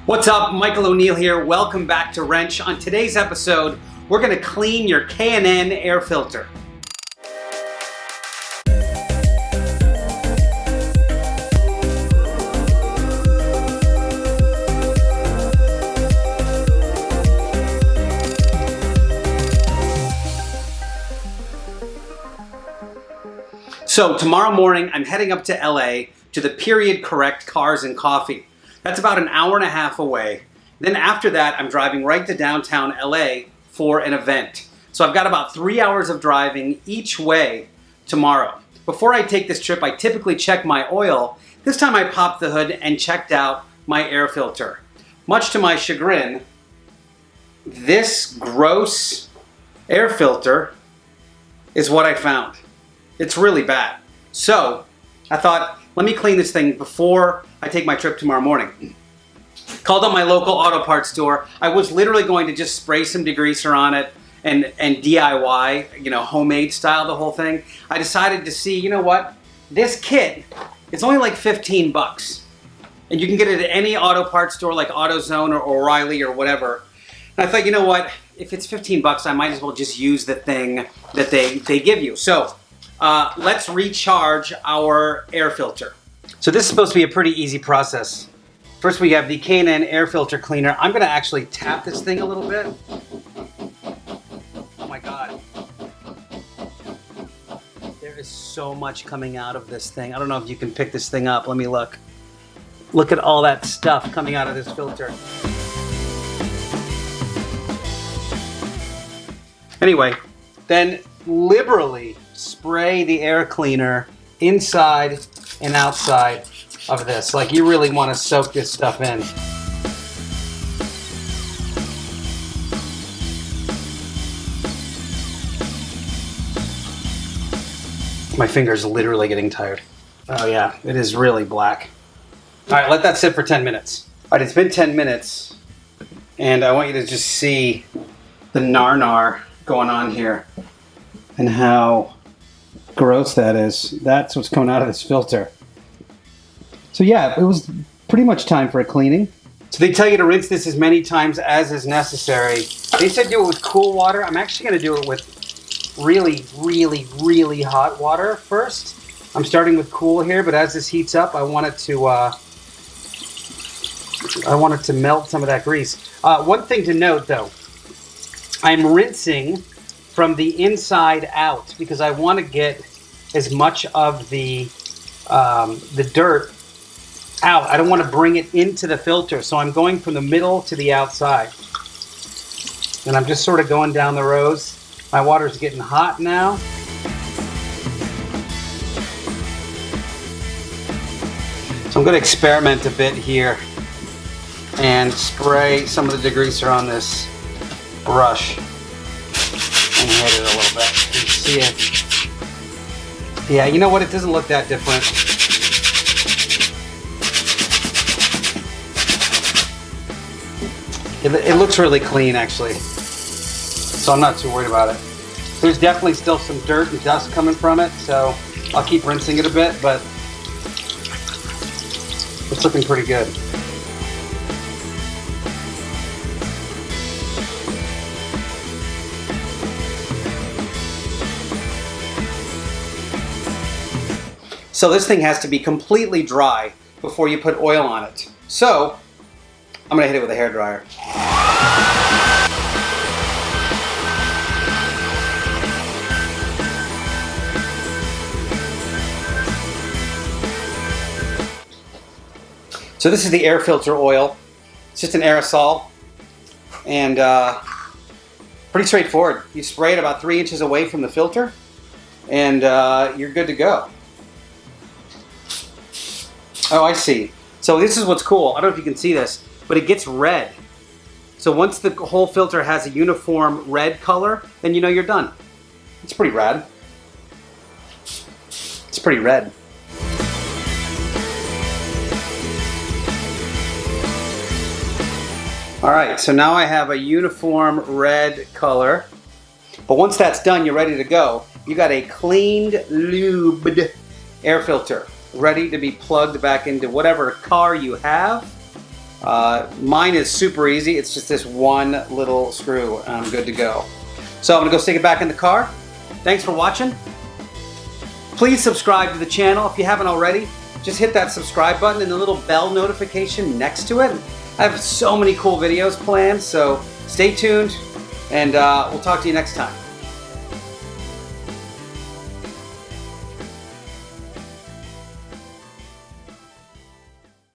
What's up? Michael O'Neill here. Welcome back to Rennch. On today's episode, we're going to clean your K&N air filter. So tomorrow morning, I'm heading up to LA to the Period Correct Cars and Coffee. That's about an hour and a half away. Then after that, I'm driving right to downtown LA for an event. So I've got about 3 hours of driving each way tomorrow. Before I take this trip, I typically check my oil. This time I popped the hood and checked out my air filter. Much to my chagrin, this gross air filter is what I found. It's really bad. So I thought, let me clean this thing before I take my trip tomorrow morning. Called up my local auto parts store. I was literally going to just spray some degreaser on it and DIY, homemade style the whole thing. I decided to see, you know what? This kit, it's only like 15 bucks. And you can get it at any auto parts store like AutoZone or O'Reilly or whatever. And I thought, you know what? If it's 15 bucks, I might as well just use the thing that they give you. So let's recharge our air filter. So this is supposed to be a pretty easy process. First we have the K&N Air Filter Cleaner. I'm gonna actually tap this thing a little bit. Oh my God. There is so much coming out of this thing. I don't know if you can pick this thing up. Let me look. Look at all that stuff coming out of this filter. Anyway, then liberally spray the air cleaner inside and outside of this. Like, you really want to soak this stuff in. My finger's literally getting tired. Oh yeah, it is really black. All right, let that sit for 10 minutes. All right, it's been 10 minutes, and I want you to just see the nar going on here and how gross that is. That's what's coming out of this filter. So yeah, it was pretty much time for a cleaning. So they tell you to rinse this as many times as is necessary. They said do it with cool water. I'm actually going to do it with really, really, really hot water first. I'm starting with cool here, but as this heats up, I want it to melt some of that grease. One thing to note though, I'm rinsing from the inside out because I want to get as much of the dirt out. I don't want to bring it into the filter, so I'm going from the middle to the outside. And I'm just sort of going down the rows. My water's getting hot now. So I'm going to experiment a bit here and spray some of the degreaser on this brush and hit it a little bit. You can see it. Yeah, you know what? It doesn't look that different. It looks really clean, actually. So I'm not too worried about it. There's definitely still some dirt and dust coming from it, so I'll keep rinsing it a bit, but it's looking pretty good. So this thing has to be completely dry before you put oil on it. So I'm gonna hit it with a hairdryer. So this is the air filter oil. It's just an aerosol and pretty straightforward. You spray it about 3 inches away from the filter and you're good to go. Oh, I see. So this is what's cool. I don't know if you can see this, but it gets red. So once the whole filter has a uniform red color, then you know you're done. It's pretty rad. It's pretty red. All right, so now I have a uniform red color. But once that's done, you're ready to go. You got a cleaned, lubed air filter ready to be plugged back into whatever car you have. Mine is super easy. It's just this one little screw and I'm good to go. So I'm gonna go stick it back in the car. Thanks for watching. Please subscribe to the channel if you haven't already. Just hit that subscribe button and the little bell notification next to it. I have so many cool videos planned, so stay tuned and we'll talk to you next time.